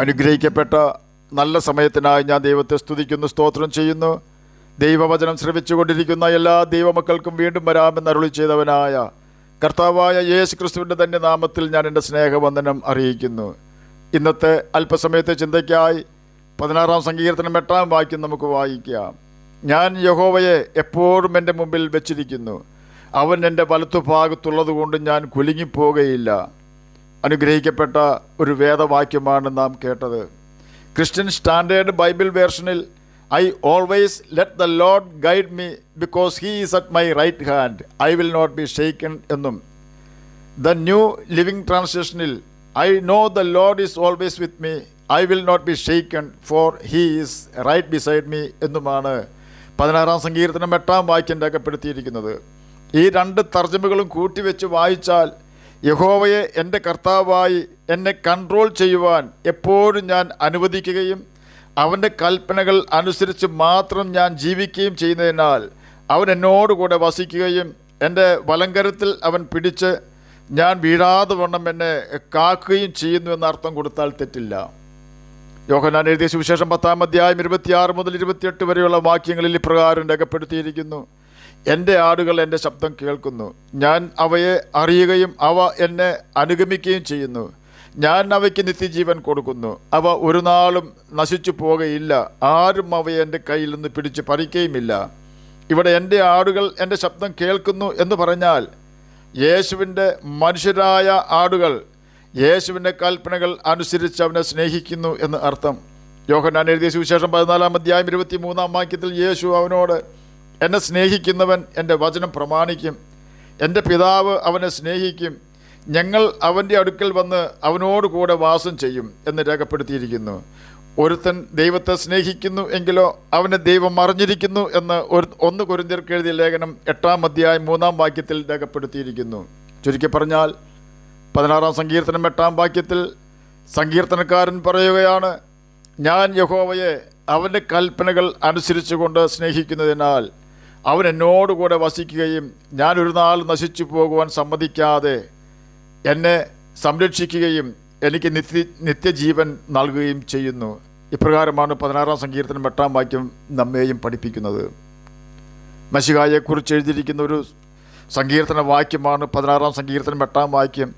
അനുഗ്രഹിക്കപ്പെട്ട നല്ല സമയത്തിനായി ഞാൻ ദൈവത്തെ സ്തുതിക്കുന്നു, സ്തോത്രം ചെയ്യുന്നു. ദൈവവചനം ശ്രവിച്ചുകൊണ്ടിരിക്കുന്ന എല്ലാ ദൈവമക്കൾക്കും വീണ്ടും വരാമെന്ന് അരുളി ചെയ്തവനായ കർത്താവായ യേശു ക്രിസ്തുവിൻ്റെ തന്നെ നാമത്തിൽ ഞാൻ എൻ്റെ സ്നേഹവന്ദനം അറിയിക്കുന്നു. ഇന്നത്തെ അല്പസമയത്തെ ചിന്തയ്ക്കായി 16-ാം സങ്കീർത്തനം 8-ാം വാക്യം നമുക്ക് വായിക്കാം. ഞാൻ യഹോവയെ എപ്പോഴും എൻ്റെ മുമ്പിൽ വെച്ചിരിക്കുന്നു, അവൻ എൻ്റെ വലത്തുഭാഗത്തുള്ളത് കൊണ്ട് ഞാൻ കുലുങ്ങിപ്പോകുകയില്ല. അനുഗ്രഹിക്കപ്പെട്ട ഒരു വേദവാക്യമാണ് നാം കേട്ടത്. ക്രിസ്ത്യൻ സ്റ്റാൻഡേർഡ് ബൈബിൾ വേർഷനിൽ I always let the Lord guide me because he is at my right hand, I will not be shaken എന്നും, ദ ന്യൂ ലിവിംഗ് ട്രാൻസ്ലേഷനിൽ I know the Lord is always with me, I will not be shaken for he is right beside me എന്നുമാണ് 16-ാം സങ്കീർത്തനം 8-ാം വാക്യം രേഖപ്പെടുത്തിയിരിക്കുന്നത്. ഈ രണ്ട് തർജ്ജമകളും കൂട്ടിവെച്ച് വായിച്ചാൽ യഹോവയെ എൻ്റെ കർത്താവായി എന്നെ കൺട്രോൾ ചെയ്യുവാൻ എപ്പോഴും ഞാൻ അനുവദിക്കുകയും അവൻ്റെ കൽപ്പനകൾ അനുസരിച്ച് മാത്രം ഞാൻ ജീവിക്കുകയും ചെയ്യുന്നതിനാൽ അവൻ എന്നോടുകൂടെ വസിക്കുകയും എൻ്റെ വലങ്കരത്തിൽ അവൻ പിടിച്ച് ഞാൻ വീഴാതെ വണ്ണം എന്നെ കാക്കുകയും ചെയ്യുന്നു എന്നർത്ഥം കൊടുത്താൽ തെറ്റില്ല. യോഹന്നാൻ എഴുതിയ സുവിശേഷം 10-ാം അധ്യായം 26 മുതൽ 28 വരെയുള്ള വാക്യങ്ങളിൽ ഇപ്രകാരം രേഖപ്പെടുത്തിയിരിക്കുന്നു: എൻ്റെ ആടുകൾ എൻ്റെ ശബ്ദം കേൾക്കുന്നു, ഞാൻ അവയെ അറിയുകയും അവ എന്നെ അനുഗമിക്കുകയും ചെയ്യുന്നു. ഞാൻ അവയ്ക്ക് നിത്യജീവൻ കൊടുക്കുന്നു, അവ ഒരു നാളും നശിച്ചു പോകുകയില്ല, ആരും അവയെ എൻ്റെ കയ്യിൽ നിന്ന് പിടിച്ച് പറിക്കുകയുമില്ല. ഇവിടെ എൻ്റെ ആടുകൾ എൻ്റെ ശബ്ദം കേൾക്കുന്നു എന്ന് പറഞ്ഞാൽ യേശുവിൻ്റെ മനുഷ്യരായ ആടുകൾ യേശുവിൻ്റെ കൽപ്പനകൾ അനുസരിച്ച് അവനെ സ്നേഹിക്കുന്നു എന്ന് അർത്ഥം. യോഹന്നാൻ എഴുതിയ സുവിശേഷം 14-ാം അധ്യായം 23-ാം വാക്യത്തിൽ യേശു അവനോട്, എന്നെ സ്നേഹിക്കുന്നവൻ എൻ്റെ വചനം പ്രമാണിക്കും, എൻ്റെ പിതാവ് അവനെ സ്നേഹിക്കും, ഞങ്ങൾ അവൻ്റെ അടുക്കൽ വന്ന് അവനോട് കൂടെ വാസം ചെയ്യും എന്ന് രേഖപ്പെടുത്തിയിരിക്കുന്നു. ഒരുത്തൻ ദൈവത്തെ സ്നേഹിക്കുന്നു എങ്കിലോ അവനെ ദൈവം അറിഞ്ഞിരിക്കുന്നു എന്ന് 1 കൊരിന്ത്യർക്ക് എഴുതിയ ലേഖനം 8-ാം അധ്യായം 3-ാം വാക്യത്തിൽ രേഖപ്പെടുത്തിയിരിക്കുന്നു. ചുരുക്കി പറഞ്ഞാൽ 16-ാം സങ്കീർത്തനം 8-ാം വാക്യത്തിൽ സങ്കീർത്തനക്കാരൻ പറയുകയാണ്, ഞാൻ യഹോവയെ അവൻ്റെ കൽപ്പനകൾ അനുസരിച്ചുകൊണ്ട് സ്നേഹിക്കുന്നതിനാൽ അവൻ എന്നോടുകൂടെ വസിക്കുകയും ഞാൻ ഒരു നാൾ നശിച്ചു പോകുവാൻ സമ്മതിക്കാതെ എന്നെ സംരക്ഷിക്കുകയും എനിക്ക് നിത്യജീവൻ നൽകുകയും ചെയ്യുന്നു. ഇപ്രകാരമാണ് 16-ാം സങ്കീർത്തനം 8-ാം വാക്യം നമ്മെയും പഠിപ്പിക്കുന്നത്. മശിഹായെക്കുറിച്ച് എഴുതിയിരിക്കുന്ന ഒരു സങ്കീർത്തന വാക്യമാണ് 16-ാം സങ്കീർത്തനം 8-ാം വാക്യം.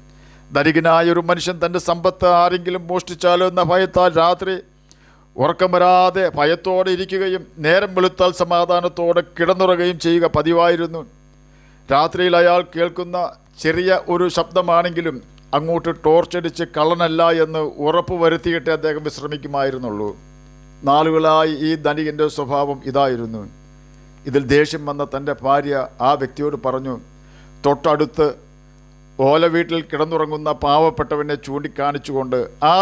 ധനികനായ ഒരു മനുഷ്യൻ തൻ്റെ സമ്പത്ത് ആരെങ്കിലും മോഷ്ടിച്ചാലോ എന്ന ഭയത്താൽ രാത്രി ഉറക്കം വരാതെ ഭയത്തോടെ ഇരിക്കുകയും നേരം വെളുത്താൽ സമാധാനത്തോടെ കിടന്നുറങ്ങുകയും ചെയ്യുക പതിവായിരുന്നു. രാത്രിയിൽ അയാൾ കേൾക്കുന്ന ചെറിയ ഒരു ശബ്ദമാണെങ്കിലും അങ്ങോട്ട് ടോർച്ചടിച്ച് കള്ളനല്ല എന്ന് ഉറപ്പ് വരുത്തിയിട്ടേ അദ്ദേഹം വിശ്രമിക്കുമായിരുന്നുള്ളൂ. നാളുകളായി ഈ ധനികൻ്റെ സ്വഭാവം ഇതായിരുന്നു. ഇതിൽ ദേഷ്യം വന്ന തൻ്റെ ഭാര്യ ആ വ്യക്തിയോട് പറഞ്ഞു, തൊട്ടടുത്ത് ഓല വീട്ടിൽ കിടന്നുറങ്ങുന്ന പാവപ്പെട്ടവനെ ചൂണ്ടിക്കാണിച്ചുകൊണ്ട് ആ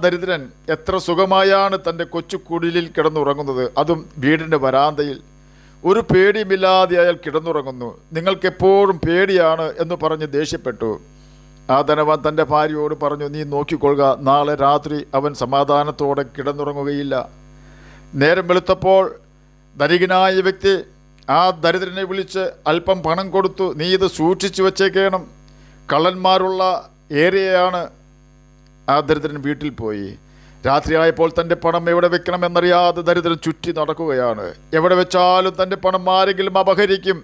ദരിദ്രൻ എത്ര സുഖമായാണ് തൻ്റെ കൊച്ചുകുടിലിൽ കിടന്നുറങ്ങുന്നത്, അതും വീടിൻ്റെ വരാന്തയിൽ. ഒരു പേടിയുമില്ലാതെ അയാൾ കിടന്നുറങ്ങുന്നു, നിങ്ങൾക്കെപ്പോഴും പേടിയാണ് എന്ന് പറഞ്ഞ് ദേഷ്യപ്പെട്ടു. ആ ധനവാൻ തൻ്റെ ഭാര്യയോട് പറഞ്ഞു, നീ നോക്കിക്കൊള്ളുക, നാളെ രാത്രി അവൻ സമാധാനത്തോടെ കിടന്നുറങ്ങുകയില്ല. നേരം വെളുത്തപ്പോൾ ധനികനായ വ്യക്തി ആ ദരിദ്രനെ വിളിച്ച് അല്പം പണം കൊടുത്തു, നീ ഇത് സൂക്ഷിച്ചു വച്ചേക്കണം, കള്ളന്മാരുള്ള ഏരിയയാണ്. ആ ദരിദ്രൻ വീട്ടിൽ പോയി. രാത്രിയായപ്പോൾ തൻ്റെ പണം എവിടെ വെക്കണമെന്നറിയാതെ ദരിദ്രൻ ചുറ്റി നടക്കുകയാണ്. എവിടെ വെച്ചാലും തൻ്റെ പണം ആരെങ്കിലും അപഹരിക്കും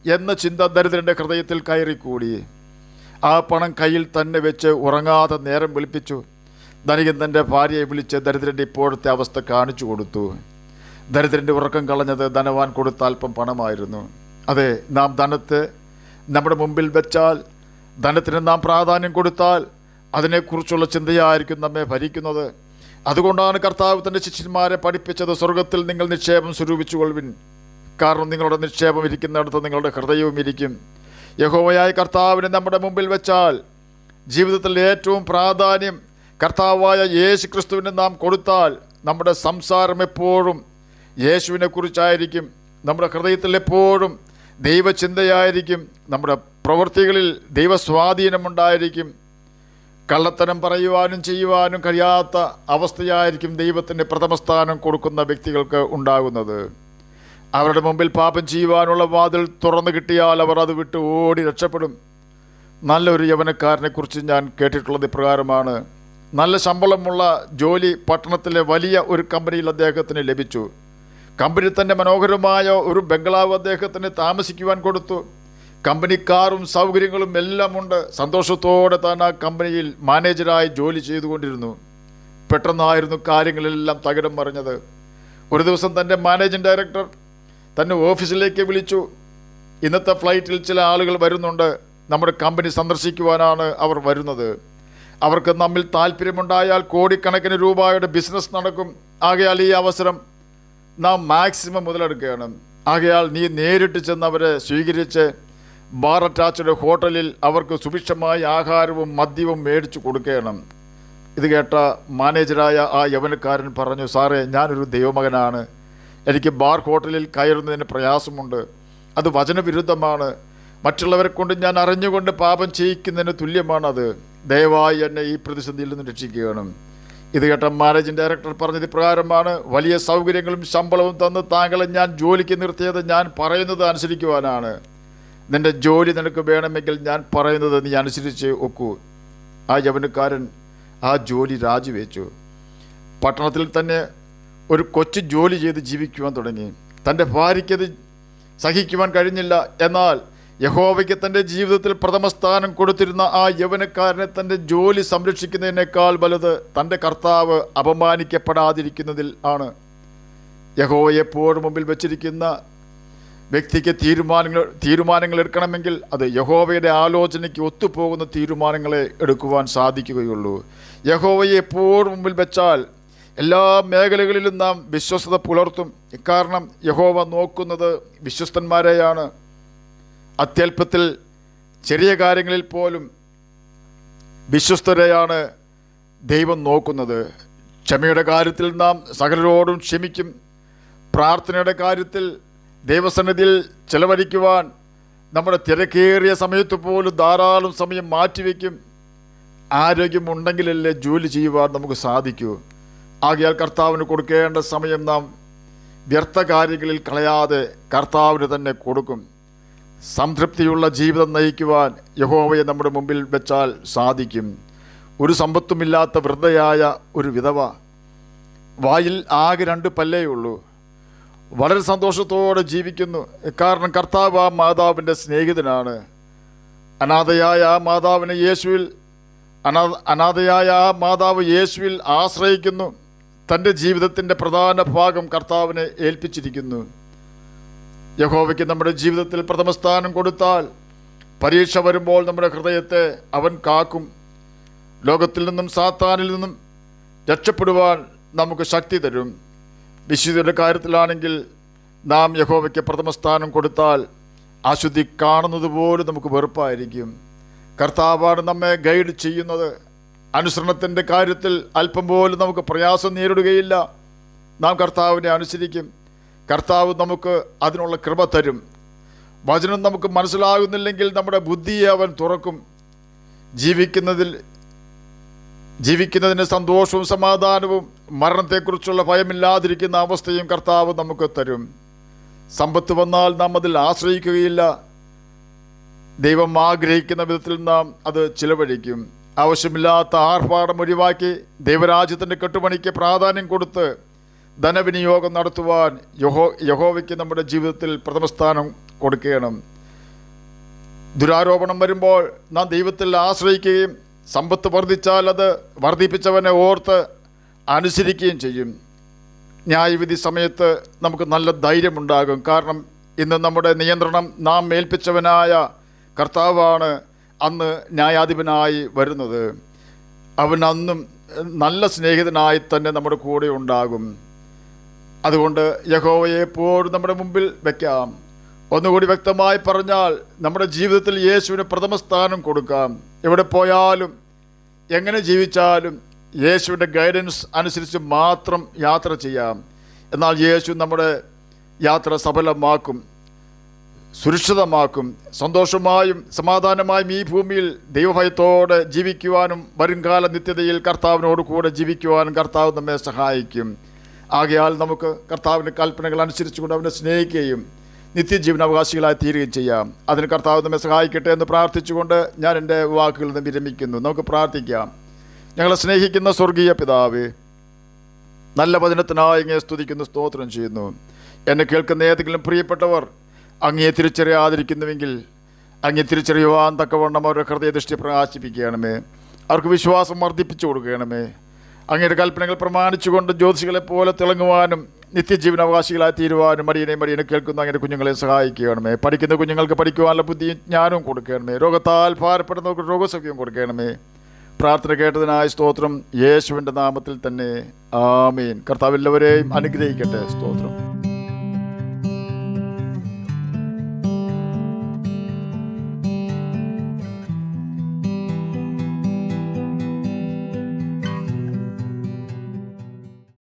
എന്ന ചിന്ത ദരിദ്രൻ്റെ ഹൃദയത്തിൽ കയറിക്കൂടി. ആ പണം കയ്യിൽ തന്നെ വെച്ച് ഉറങ്ങാതെ നേരം വിളിപ്പിച്ചു. ധനികൻ തൻ്റെ ഭാര്യയെ വിളിച്ച് ദരിദ്രൻ്റെ ഇപ്പോഴത്തെ അവസ്ഥ കാണിച്ചു കൊടുത്തു. ദരിദ്രൻ്റെ ഉറക്കം കളഞ്ഞത് ധനവാൻ കൊടുത്ത അല്പം പണമായിരുന്നു. അതെ, നാം ധനത്തെ നമ്മുടെ മുമ്പിൽ വെച്ചാൽ, ധനത്തിന് നാം പ്രാധാന്യം കൊടുത്താൽ അതിനെക്കുറിച്ചുള്ള ചിന്തയായിരിക്കും നമ്മെ ഭരിക്കുന്നത്. അതുകൊണ്ടാണ് കർത്താവ് തൻ്റെ ശിഷ്യന്മാരെ പഠിപ്പിച്ചത്, സ്വർഗത്തിൽ നിങ്ങൾ നിക്ഷേപം സ്വരൂപിച്ചുകൊള്ളുവിൻ, കാരണം നിങ്ങളുടെ നിക്ഷേപം ഇരിക്കുന്നിടത്ത് നിങ്ങളുടെ ഹൃദയവും ഇരിക്കും. യഹോവയായ കർത്താവിനെ നമ്മുടെ മുമ്പിൽ വെച്ചാൽ, ജീവിതത്തിൽ ഏറ്റവും പ്രാധാന്യം കർത്താവായ യേശു ക്രിസ്തുവിനെ നാം കൊടുത്താൽ, നമ്മുടെ സംസാരം എപ്പോഴും യേശുവിനെക്കുറിച്ചായിരിക്കും, നമ്മുടെ ഹൃദയത്തിൽ എപ്പോഴും ദൈവചിന്തയായിരിക്കും, നമ്മുടെ പ്രവൃത്തികളിൽ ദൈവസ്വാധീനമുണ്ടായിരിക്കും. കള്ളത്തരം പറയുവാനും ചെയ്യുവാനും കഴിയാത്ത അവസ്ഥയായിരിക്കും ദൈവത്തിൻ്റെ പ്രഥമസ്ഥാനം കൊടുക്കുന്ന വ്യക്തികൾക്ക് ഉണ്ടാകുന്നത്. അവരുടെ മുമ്പിൽ പാപം ചെയ്യുവാനുള്ള വാതിൽ തുറന്നു കിട്ടിയാൽ അവർ അത് വിട്ട് ഓടി രക്ഷപ്പെടും. നല്ലൊരു യൗവനക്കാരനെക്കുറിച്ച് ഞാൻ കേട്ടിട്ടുള്ളത് ഇപ്രകാരമാണ്: നല്ല ശമ്പളമുള്ള ജോലി പട്ടണത്തിലെ വലിയ ഒരു കമ്പനിയിൽ അദ്ദേഹത്തിന് ലഭിച്ചു. കമ്പനി തന്നെ മനോഹരമായ ഒരു ബംഗ്ലാവ് അദ്ദേഹത്തിന് താമസിക്കുവാൻ കൊടുത്തു. കമ്പനി കാറും സൗകര്യങ്ങളും എല്ലാം ഉണ്ട്. സന്തോഷത്തോടെ താൻ ആ കമ്പനിയിൽ മാനേജരായി ജോലി ചെയ്തുകൊണ്ടിരുന്നു. പെട്ടെന്നായിരുന്നു കാര്യങ്ങളെല്ലാം തകിടം മറിഞ്ഞത്. ഒരു ദിവസം തൻ്റെ മാനേജിംഗ് ഡയറക്ടർ തന്നെ ഓഫീസിലേക്ക് വിളിച്ചു. ഇന്നത്തെ ഫ്ലൈറ്റിൽ ചില ആളുകൾ വരുന്നുണ്ട്, നമ്മുടെ കമ്പനി സന്ദർശിക്കുവാനാണ് അവർ വരുന്നത്. അവർക്ക് നമ്മിൽ താല്പര്യമുണ്ടായാൽ കോടിക്കണക്കിന് രൂപയുടെ ബിസിനസ് നടക്കും. ആകയാൽ ഈ അവസരം നാം മാക്സിമം മുതലെടുക്കുകയാണ്. ആകയാൽ നീ നേരിട്ട് ചെന്ന് അവരെ സ്വീകരിച്ച് ബാർ അറ്റാച്ച്ഡ് ഹോട്ടലിൽ അവർക്ക് സുഭിക്ഷമായ ആഹാരവും മദ്യവും മേടിച്ചു കൊടുക്കണം. ഇത് കേട്ട മാനേജരായ ആ യൗവനക്കാരൻ പറഞ്ഞു, സാറേ, ഞാനൊരു ദൈവമകനാണ്. എനിക്ക് ബാർ ഹോട്ടലിൽ കയറുന്നതിന് പ്രയാസമുണ്ട്. അത് വചനവിരുദ്ധമാണ്. മറ്റുള്ളവരെ കൊണ്ട് ഞാൻ അറിഞ്ഞുകൊണ്ട് പാപം ചെയ്യിക്കുന്നതിന് തുല്യമാണത്. ദയവായി എന്നെ ഈ പ്രതിസന്ധിയിൽ നിന്ന് രക്ഷിക്കുകയാണ്. ഇത് കേട്ട മാനേജിംഗ് ഡയറക്ടർ പറഞ്ഞത് പ്രകാരമാണ്. വലിയ സൗകര്യങ്ങളും ശമ്പളവും തന്ന് താങ്കളെ ഞാൻ ജോലിക്ക് നിർത്തിയത് ഞാൻ പറയുന്നത് അനുസരിക്കുവാനാണ്. നിൻ്റെ ജോലി നിനക്ക് വേണമെങ്കിൽ ഞാൻ പറയുന്നത് നീ അനുസരിച്ച് ഒക്കൂ. ആ യൗവനക്കാരൻ ആ ജോലി രാജിവെച്ചു. പട്ടണത്തിൽ തന്നെ ഒരു കൊച്ചു ജോലി ചെയ്ത് ജീവിക്കുവാൻ തുടങ്ങി. തൻ്റെ ഭാര്യയ്ക്കത് സഹിക്കുവാൻ കഴിഞ്ഞില്ല. എന്നാൽ യഹോവയ്ക്ക് തൻ്റെ ജീവിതത്തിൽ പ്രഥമ സ്ഥാനം കൊടുത്തിരുന്ന ആ യൗവനക്കാരനെ തൻ്റെ ജോലി സംരക്ഷിക്കുന്നതിനേക്കാൾ വലുത് തൻ്റെ കർത്താവ് അപമാനിക്കപ്പെടാതിരിക്കുന്നതിൽ ആണ്. യഹോവയെ എപ്പോഴും മുമ്പിൽ വച്ചിരിക്കുന്ന വ്യക്തിക്ക് തീരുമാനങ്ങൾ എടുക്കണമെങ്കിൽ അത് യഹോവയുടെ ആലോചനയ്ക്ക് ഒത്തുപോകുന്ന തീരുമാനങ്ങളെ എടുക്കുവാൻ സാധിക്കുകയുള്ളൂ. യഹോവയെ എപ്പോഴും മുമ്പിൽ വെച്ചാൽ എല്ലാ മേഖലകളിലും നാം വിശ്വസ്തത പുലർത്തും. ഇക്കാരണം യഹോവ നോക്കുന്നത് വിശ്വസ്തന്മാരെയാണ്. അത്യല്പത്തിൽ ചെറിയ കാര്യങ്ങളിൽ പോലും വിശ്വസ്തരെയാണ് ദൈവം നോക്കുന്നത്. ക്ഷമയുടെ കാര്യത്തിൽ നാം സകലരോടും ക്ഷമിക്കും. പ്രാർത്ഥനയുടെ കാര്യത്തിൽ ദൈവസന്നിധിയിൽ ചെലവഴിക്കുവാൻ നമ്മുടെ തിരക്കേറിയ സമയത്ത് പോലും ധാരാളം സമയം മാറ്റിവെക്കും. ആരോഗ്യമുണ്ടെങ്കിലല്ലേ ജോലി ചെയ്യുവാൻ നമുക്ക് സാധിക്കൂ. ആകയാൽ കർത്താവിന് കൊടുക്കേണ്ട സമയം നാം വ്യർത്ഥ കാര്യങ്ങളിൽ കളയാതെ കർത്താവിന് തന്നെ കൊടുക്കും. സംതൃപ്തിയുള്ള ജീവിതം നയിക്കുവാൻ യഹോവയെ നമ്മുടെ മുമ്പിൽ വെച്ചാൽ സാധിക്കും. ഒരു സമ്പത്തുമില്ലാത്ത വൃദ്ധയായ ഒരു വിധവ, വായിൽ ആകെ 2 പല്ലേ ഉള്ളൂ, വളരെ സന്തോഷത്തോടെ ജീവിക്കുന്നു. കാരണം കർത്താവ് ആ മാതാവിൻ്റെ സ്നേഹിതനാണ്. അനാഥയായ ആ മാതാവ് യേശുവിൽ ആശ്രയിക്കുന്നു. തൻ്റെ ജീവിതത്തിൻ്റെ പ്രധാന ഭാഗം കർത്താവിനെ ഏൽപ്പിച്ചിരിക്കുന്നു. യഹോവയ്ക്ക് നമ്മുടെ ജീവിതത്തിൽ പ്രഥമ സ്ഥാനം കൊടുത്താൽ പരീക്ഷ വരുമ്പോൾ നമ്മുടെ ഹൃദയത്തെ അവൻ കാക്കും. ലോകത്തിൽ നിന്നും സാത്താനിൽ നിന്നും രക്ഷപ്പെടുവാൻ നമുക്ക് ശക്തി തരും. വിശുദ്ധിയുടെ കാര്യത്തിലാണെങ്കിൽ നാം യഹോവയ്ക്ക് പ്രഥമ സ്ഥാനം കൊടുത്താൽ അശുദ്ധി കാണുന്നത് പോലും നമുക്ക് വെറുപ്പായിരിക്കും. കർത്താവാണ് നമ്മെ ഗൈഡ് ചെയ്യുന്നത്. അനുസരണത്തിൻ്റെ കാര്യത്തിൽ അല്പം പോലും നമുക്ക് പ്രയാസം നേരിടുകയില്ല. നാം കർത്താവിനെ അനുസരിക്കും. കർത്താവ് നമുക്ക് അതിനുള്ള കൃപ തരും. വചനം നമുക്ക് മനസ്സിലാകുന്നില്ലെങ്കിൽ നമ്മുടെ ബുദ്ധിയെ അവൻ തുറക്കും. ജീവിക്കുന്നതിന് സന്തോഷവും സമാധാനവും മരണത്തെക്കുറിച്ചുള്ള ഭയമില്ലാതിരിക്കുന്ന അവസ്ഥയും കർത്താവ് നമുക്ക് തരും. സമ്പത്ത് വന്നാൽ നാം അതിൽ ആശ്രയിക്കുകയില്ല. ദൈവം ആഗ്രഹിക്കുന്ന വിധത്തിൽ നാം അത് ചിലവഴിക്കും. ആവശ്യമില്ലാത്ത ആർഭാടം ഒഴിവാക്കി ദൈവരാജ്യത്തിൻ്റെ കെട്ടുപണിക്ക് പ്രാധാന്യം കൊടുത്ത് ധനവിനിയോഗം നടത്തുവാൻ യഹോവയ്ക്ക് നമ്മുടെ ജീവിതത്തിൽ പ്രഥമസ്ഥാനം കൊടുക്കണം. ദുരാരോപണം വരുമ്പോൾ നാം ദൈവത്തിൽ ആശ്രയിക്കുകയും സമ്പത്ത് വർദ്ധിച്ചാൽ അത് വർദ്ധിപ്പിച്ചവനെ ഓർത്ത് അനുസരിക്കുകയും ചെയ്യും. ന്യായവിധി സമയത്ത് നമുക്ക് നല്ല ധൈര്യമുണ്ടാകും. കാരണം ഇന്ന് നമ്മുടെ നിയന്ത്രണം നാം ഏൽപ്പിച്ചവനായ കർത്താവാണ് അന്ന് ന്യായാധിപനായി വരുന്നത്. അവൻ അന്നും നല്ല സ്നേഹിതനായി തന്നെ നമ്മുടെ കൂടെ ഉണ്ടാകും. അതുകൊണ്ട് യഹോവയെ എപ്പോഴും നമ്മുടെ മുമ്പിൽ വയ്ക്കാം. ഒന്നുകൂടി വ്യക്തമായി പറഞ്ഞാൽ നമ്മുടെ ജീവിതത്തിൽ യേശുവിന് പ്രഥമ സ്ഥാനം കൊടുക്കാം. എവിടെ പോയാലും എങ്ങനെ ജീവിച്ചാലും യേശുവിൻ്റെ ഗൈഡൻസ് അനുസരിച്ച് മാത്രം യാത്ര ചെയ്യാം. എന്നാൽ യേശു നമ്മുടെ യാത്ര സഫലമാക്കും, സുരക്ഷിതമാക്കും. സന്തോഷമായും സമാധാനമായും ഈ ഭൂമിയിൽ ദൈവഭയത്തോടെ ജീവിക്കുവാനും വരുംകാല നിത്യതയിൽ കർത്താവിനോട് കൂടെ ജീവിക്കുവാനും കർത്താവ് നമ്മെ സഹായിക്കും. ആകയാൽ നമുക്ക് കർത്താവിൻ്റെ കൽപ്പനകൾ അനുസരിച്ചുകൊണ്ട് അവനെ സ്നേഹിക്കുകയും നിത്യജീവനാവകാശികളായി തീരുകയും ചെയ്യാം. അതിന് കർത്താവ് നമ്മെ സഹായിക്കട്ടെ എന്ന് പ്രാർത്ഥിച്ചുകൊണ്ട് ഞാൻ എൻ്റെ വാക്കുകളിൽ നിന്ന് വിരമിക്കുന്നു. നമുക്ക് പ്രാർത്ഥിക്കാം. ഞങ്ങളെ സ്നേഹിക്കുന്ന സ്വർഗീയ പിതാവേ, നല്ല വചനത്തിനായി അങ്ങയെ സ്തുതിക്കുന്നു, സ്തോത്രം ചെയ്യുന്നു. എന്നെ കേൾക്കുന്ന ഏതെങ്കിലും പ്രിയപ്പെട്ടവർ അങ്ങയെ തിരിച്ചറിയാതിരിക്കുന്നുവെങ്കിൽ അങ്ങയെ തിരിച്ചറിയുവാൻ തക്കവണ്ണം അവരുടെ ഹൃദയദൃഷ്ടി പ്രകാശിപ്പിക്കണമേ. അവർക്ക് വിശ്വാസം വർദ്ധിപ്പിച്ചു കൊടുക്കണമേ. അങ്ങയുടെ കൽപ്പനകൾ പ്രമാണിച്ചുകൊണ്ട് ജ്യോതിഷികളെ പോലെ തിളങ്ങുവാനും നിത്യജീവൻ അവകാശികളായി തീരുവാനും മടിയനെ കേൾക്കുന്ന അങ്ങയുടെ കുഞ്ഞുങ്ങളെ സഹായിക്കണമേ. പഠിക്കുന്ന കുഞ്ഞുങ്ങൾക്ക് പഠിക്കുവാനുള്ള ബുദ്ധിയും ജ്ഞാനവും കൊടുക്കണമേ. രോഗത്താൽ ഭാരപ്പെടുന്നവർക്ക് രോഗസൗഖ്യവും കൊടുക്കണമേ. പ്രാർത്ഥന കേട്ടതിനായി സ്തോത്രം. യേശുവിൻ്റെ നാമത്തിൽ തന്നെ ആമേൻ. കർത്താവ് എല്ലാവരെയും അനുഗ്രഹിക്കട്ടെ. സ്തോത്രം.